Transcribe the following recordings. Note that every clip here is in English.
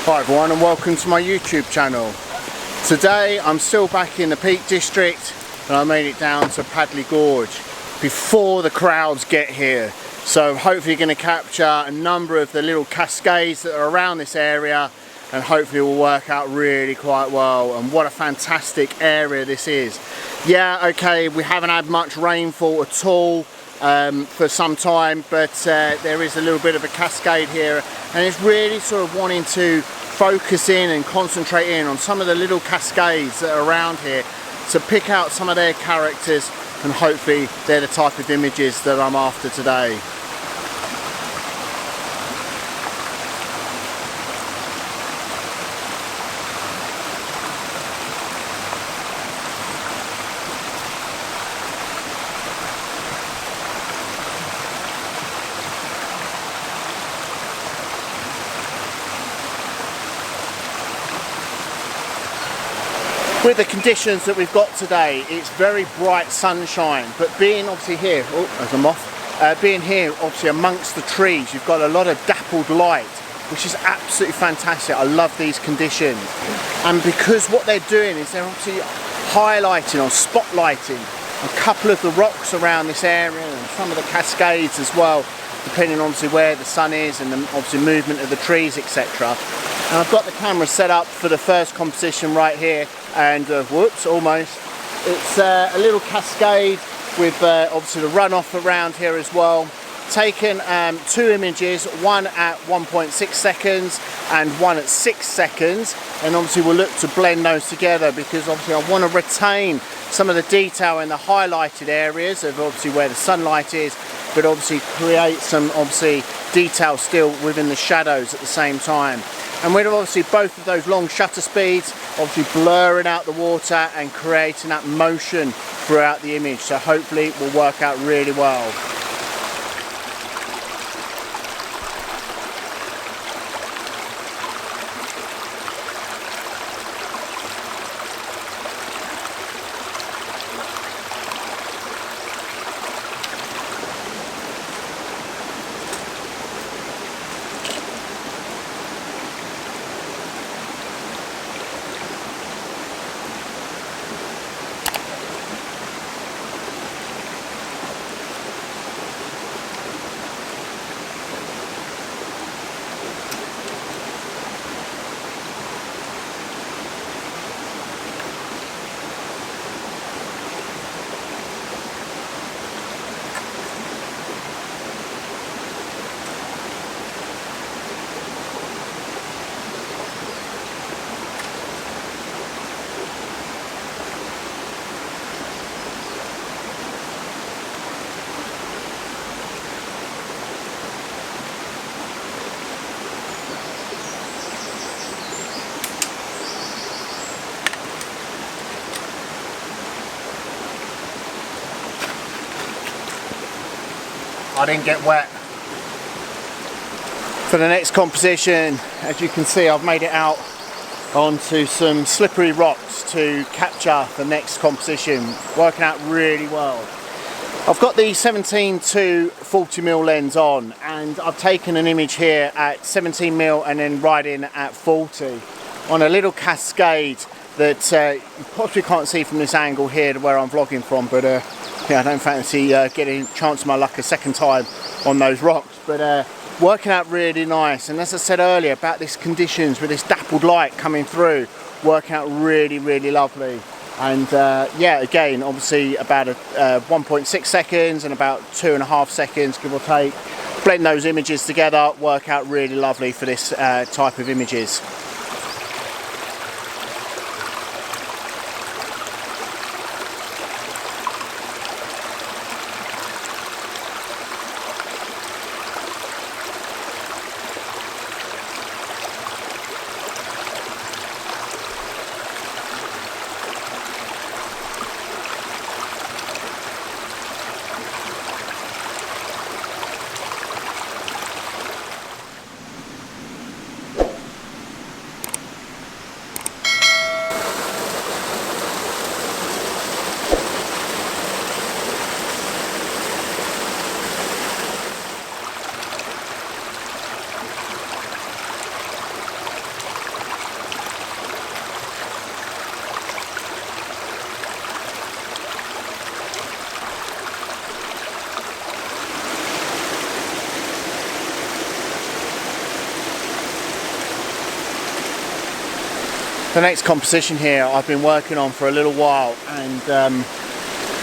Hi everyone and welcome to my YouTube channel. Today I'm still back in the Peak District and I made it down to Padley Gorge before the crowds get here. So hopefully going to capture a number of the little cascades that are around this area and hopefully it will work out really quite well. And what a fantastic area this is. Yeah, okay, we haven't had much rainfall at all for some time, but there is a little bit of a cascade here and it's really sort of wanting to focus in and concentrate in on some of the little cascades that are around here to pick out some of their characters, and hopefully they're the type of images that I'm after today. With the conditions that we've got today, it's very bright sunshine, but being obviously here, oh, there's a moth, being here obviously amongst the trees, you've got a lot of dappled light, which is absolutely fantastic. I love these conditions. And because what they're doing is they're obviously highlighting or spotlighting a couple of the rocks around this area and some of the cascades as well, depending on obviously where the sun is and the obviously movement of the trees, etc. And I've got the camera set up for the first composition right here, and whoops, almost. It's a little cascade with obviously the runoff around here as well. Taken two images, one at 1.6 seconds and one at 6 seconds, and obviously we'll look to blend those together because obviously I want to retain some of the detail in the highlighted areas of obviously where the sunlight is, but obviously create some obviously detail still within the shadows at the same time. And with obviously both of those long shutter speeds, obviously blurring out the water and creating that motion throughout the image. So hopefully it will work out really well. I didn't get wet. For the next composition, as you can see, I've made it out onto some slippery rocks to capture the next composition, working out really well. I've got the 17 to 40mm lens on, and I've taken an image here at 17mm and then right in at 40 on a little cascade that you possibly can't see from this angle here to where I'm vlogging from, but yeah, I don't fancy getting a chance of my luck a second time on those rocks, but working out really nice. And as I said earlier about these conditions with this dappled light coming through, working out really, really lovely. And yeah, again, obviously about 1.6 seconds and about 2.5 seconds, give or take. Blend those images together, work out really lovely for this type of images. The next composition here I've been working on for a little while, and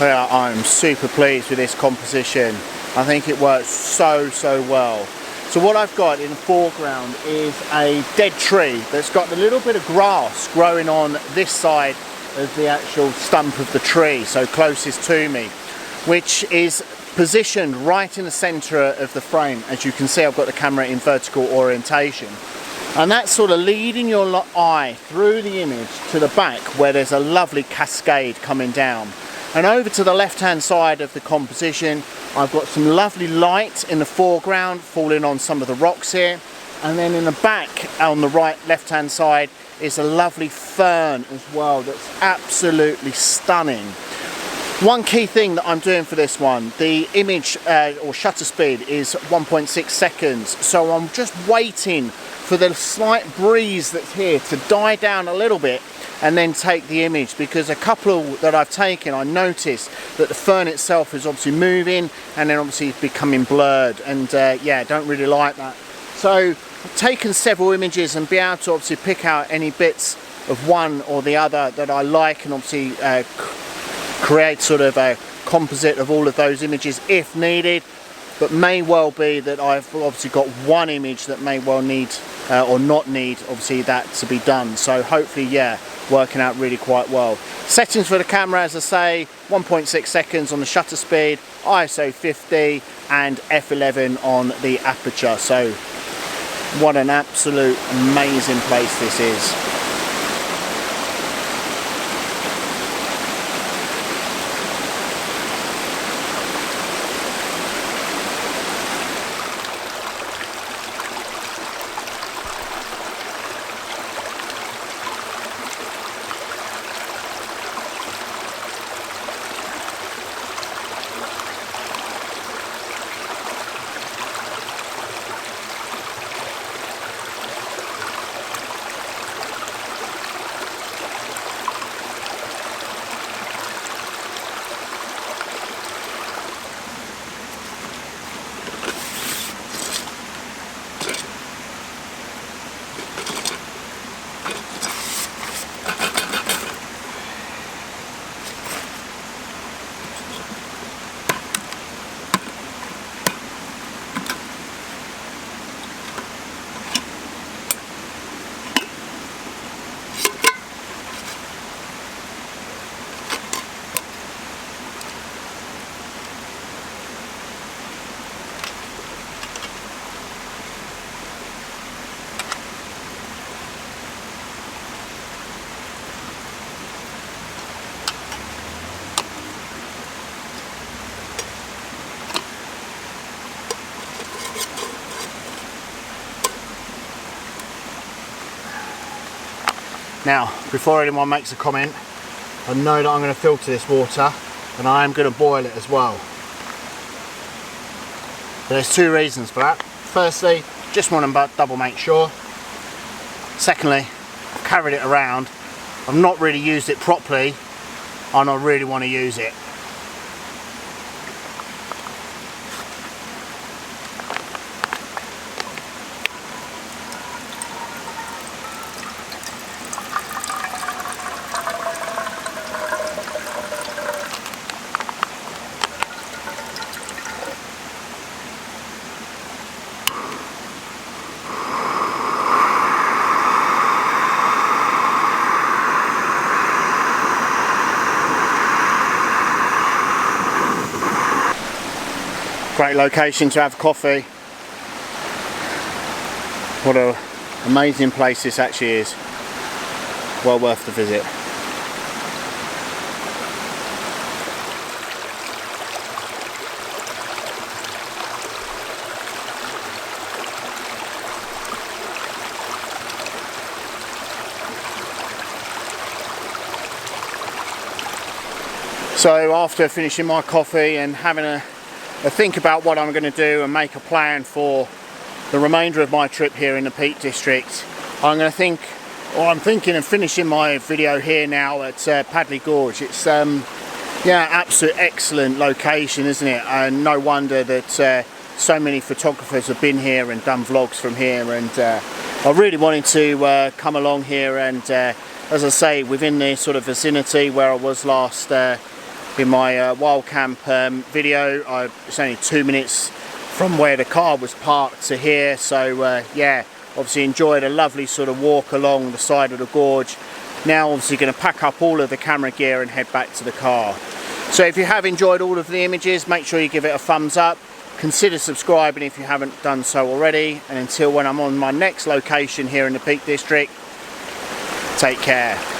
yeah, I'm super pleased with this composition. I think it works so well. So what I've got in the foreground is a dead tree that's got a little bit of grass growing on this side of the actual stump of the tree, so closest to me, which is positioned right in the center of the frame. As you can see, I've got the camera in vertical orientation, and that's sort of leading your eye through the image to the back where there's a lovely cascade coming down. And over to the left hand side of the composition, I've got some lovely light in the foreground falling on some of the rocks here, and then in the back on the right left hand side is a lovely fern as well that's absolutely stunning. One key thing that I'm doing for this one, the image or shutter speed is 1.6 seconds, so I'm just waiting for the slight breeze that's here to die down a little bit and then take the image, because a couple that I've taken, I noticed that the fern itself is obviously moving and then obviously it's becoming blurred, and yeah, don't really like that. So I've taken several images and be able to obviously pick out any bits of one or the other that I like, and obviously create sort of a composite of all of those images if needed. But may well be that I've obviously got one image that may well need or not need obviously that to be done. So hopefully, yeah, working out really quite well. Settings for the camera, as I say, 1.6 seconds on the shutter speed, ISO 50 and f11 on the aperture. So what an absolute amazing place this is. Now, before anyone makes a comment, I know that I'm going to filter this water and I am going to boil it as well. There's two reasons for that. Firstly, just want to double make sure. Secondly, I've carried it around, I've not really used it properly and I really want to use it. Great location to have coffee. What an amazing place this actually is. Well worth the visit. So after finishing my coffee and having a think about what I'm going to do and make a plan for the remainder of my trip here in the Peak District, I'm thinking of finishing my video here now at Padley Gorge. It's yeah, absolute excellent location, isn't it? And no wonder that so many photographers have been here and done vlogs from here, and I really wanted to come along here and as I say, within the sort of vicinity where I was last in my wild camp video. It's only 2 minutes from where the car was parked to here, so yeah, obviously enjoyed a lovely sort of walk along the side of the gorge. Now obviously going to pack up all of the camera gear and head back to the car. So if you have enjoyed all of the images, make sure you give it a thumbs up. Consider subscribing if you haven't done so already, and until when I'm on my next location here in the Peak District, take care.